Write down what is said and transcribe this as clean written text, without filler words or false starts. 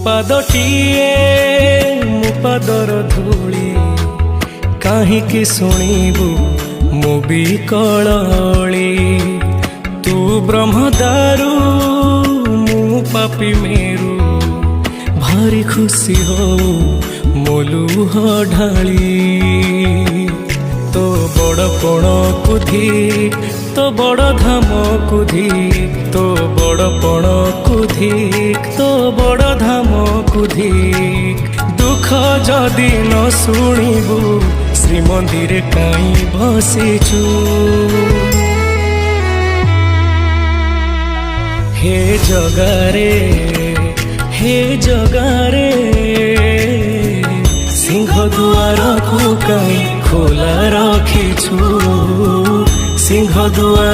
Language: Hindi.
ପାଦଟିଏ ମୋ ପାଦର ଧୂଳି କାହିଁକି ଶୁଣିବୁ ମୋ ବିକଳଳି ତୁ ବ୍ରହ୍ମଦାରୁ ମୁଁ ପାପି ମେରୁ ଭାରି ଖୁସି ହଉ ମୋ ଲୁହ ଢାଳି तो बड़ पण कुधी तो बड़ धाम कुधी तो बड़ पण कुधी तो बड़ धाम कुधी दुख जदि न शुणिबु श्रीमंदिर काई बसिचु हे जगारे सिंह दुआर को कहीं खोला रखिछु सिंह दुआर